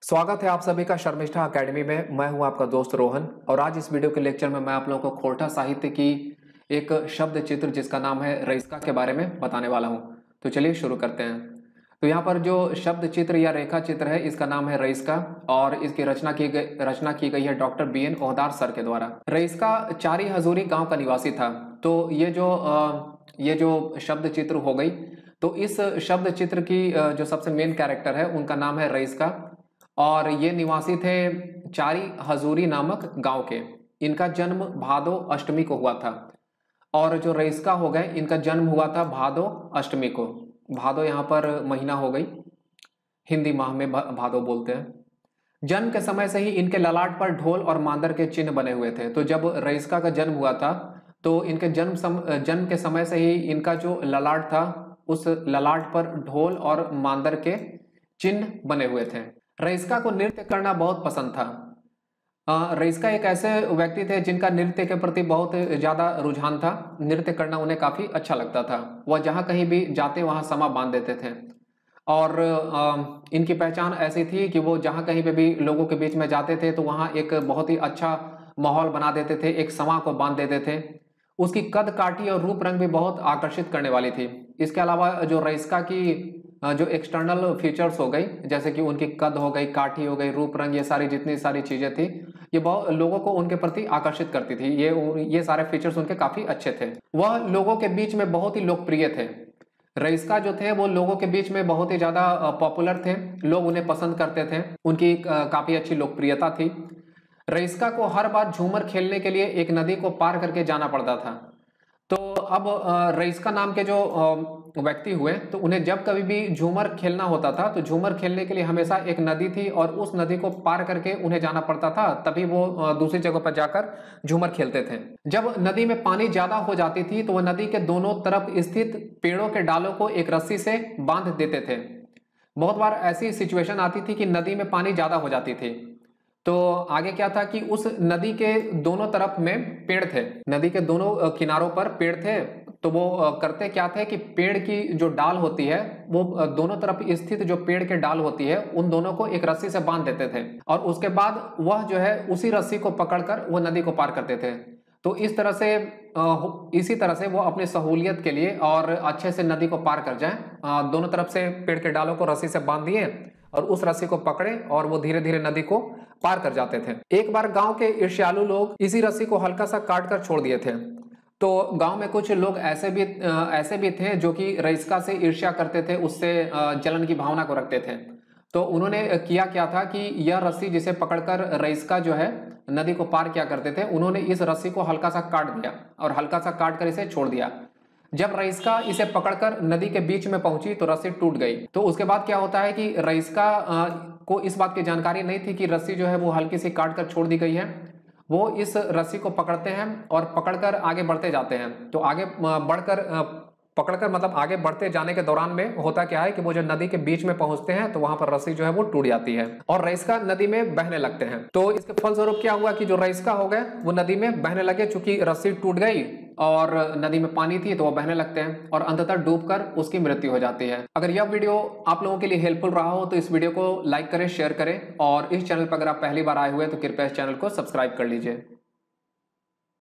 स्वागत है आप सभी का शर्मिष्ठा एकेडमी में। मैं हूं आपका दोस्त रोहन और आज इस वीडियो के लेक्चर में मैं आप लोगों को खोरठा साहित्य की एक शब्द चित्र जिसका नाम है रईस्का के बारे में बताने वाला हूं। तो चलिए शुरू करते हैं। तो यहाँ पर जो शब्द चित्र या रेखा चित्र है इसका नाम है रईस्का और इसकी रचना की गई है डॉक्टर BN ओहदार सर के द्वारा। रईस्का चारी हजूरी गाँव का निवासी था। तो ये जो शब्द चित्र हो गई, तो इस शब्द चित्र की जो सबसे मेन कैरेक्टर है उनका नाम है रईस्का और ये निवासी थे चारी हजूरी नामक गांव के। इनका जन्म भादो अष्टमी को हुआ था और जो रईस्का हो गए इनका जन्म हुआ था भादो अष्टमी को। भादो यहाँ पर महीना हो गई, हिंदी माह में भादो बोलते हैं। जन्म के समय से ही इनके ललाट पर ढोल और मांदर के चिन्ह बने हुए थे। तो जब रईस्का का जन्म हुआ था तो इनके जन्म के समय से ही इनका जो ललाट था उस ललाट पर ढोल और मांदर के चिन्ह बने हुए थे। रईस्का को नृत्य करना बहुत पसंद था। रईस्का एक ऐसे व्यक्ति थे जिनका नृत्य के प्रति बहुत ज्यादा रुझान था। नृत्य करना उन्हें काफी अच्छा लगता था। वह जहां कहीं भी जाते वहां समा बांध देते थे और इनकी पहचान ऐसी थी कि वो जहां कहीं पे भी लोगों के बीच में जाते थे तो वहां एक बहुत ही अच्छा माहौल बना देते थे, एक समा को बांध देते थे। उसकी कद काठी और रूप रंग भी बहुत आकर्षित करने वाली थी। इसके अलावा जो रईस्का की जो एक्सटर्नल फीचर्स हो गई, जैसे कि उनकी कद हो गई, काठी हो गई, रूप रंग, ये सारी जितनी सारी चीजें थी ये बहुत लोगों को उनके प्रति आकर्षित करती थी। ये सारे फीचर्स उनके काफी अच्छे थे। वह लोगों के बीच में बहुत ही लोकप्रिय थे। रईस्का जो थे वो लोगों के बीच में बहुत ही ज्यादा पॉपुलर थे। लोग उन्हें पसंद करते थे, उनकी काफी अच्छी लोकप्रियता थी। रईस्का को हर बार झूमर खेलने के लिए एक नदी को पार करके जाना पड़ता था। तो अब रईस्का नाम के जो व्यक्ति हुए तो उन्हें जब कभी भी झूमर खेलना होता था तो झूमर खेलने के लिए हमेशा एक नदी थी और उस नदी को पार करके उन्हें जाना पड़ता था, तभी वो दूसरी जगह पर जाकर झूमर खेलते थे। जब नदी में पानी ज्यादा हो जाती थी तो वह नदी के दोनों तरफ स्थित पेड़ों के डालों को एक रस्सी से बांध देते थे। बहुत बार ऐसी सिचुएशन आती थी कि नदी में पानी ज्यादा हो जाती थी तो आगे क्या था कि उस नदी के दोनों तरफ में पेड़ थे, नदी के दोनों किनारों पर पेड़ थे। तो वो करते क्या थे कि पेड़ की जो डाल होती है वो दोनों तरफ स्थित जो पेड़ के डाल होती है उन दोनों को एक रस्सी से बांध देते थे और उसके बाद वह जो है उसी रस्सी को पकड़कर वो नदी को पार करते थे। तो इसी तरह से वो अपनी सहूलियत के लिए और अच्छे से नदी को पार कर जाए, दोनों तरफ से पेड़ के डालों को रस्सी से बांध दिए और उस रस्सी को पकड़े और वो धीरे धीरे नदी को पार कर जाते थे। एक बार गांव के ईर्ष्यालु लोग इसी रस्सी को हल्का सा काट कर छोड़ दिए थे। तो गांव में कुछ लोग ऐसे भी थे जो कि रईस्का से ईर्ष्या करते थे, उससे जलन की भावना को रखते थे। तो उन्होंने किया क्या था कि यह रस्सी जिसे पकड़कर रईस्का जो है नदी को पार किया करते थे, उन्होंने इस रस्सी को हल्का सा काट दिया और हल्का सा काट कर इसे छोड़ दिया। जब रईस्का इसे पकड़कर नदी के बीच में पहुंची तो रस्सी टूट गई। तो उसके बाद क्या होता है कि रईस्का को इस बात की जानकारी नहीं थी कि रस्सी जो है वो हल्की सी काट कर छोड़ दी गई है। वो इस रस्सी को पकड़ते हैं और पकड़कर आगे बढ़ते जाते हैं। तो आगे पकड़कर मतलब आगे बढ़ते जाने के दौरान में होता क्या है कि वो जो नदी के बीच में पहुंचते हैं तो वहां पर रस्सी जो है वो टूट जाती है और रईस्का नदी में बहने लगते हैं। तो इसके फलस्वरूप क्या हुआ कि जो रईस्का हो गए वो नदी में बहने लगे, चूंकि रस्सी टूट गई और नदी में पानी थी तो वो बहने लगते हैं और अंततः डूबकर उसकी मृत्यु हो जाती है। अगर यह वीडियो आप लोगों के लिए हेल्पफुल रहा हो तो इस वीडियो को लाइक करें, शेयर करें और इस चैनल पर अगर आप पहली बार आए हुए तो कृपया इस चैनल को सब्सक्राइब कर लीजिए।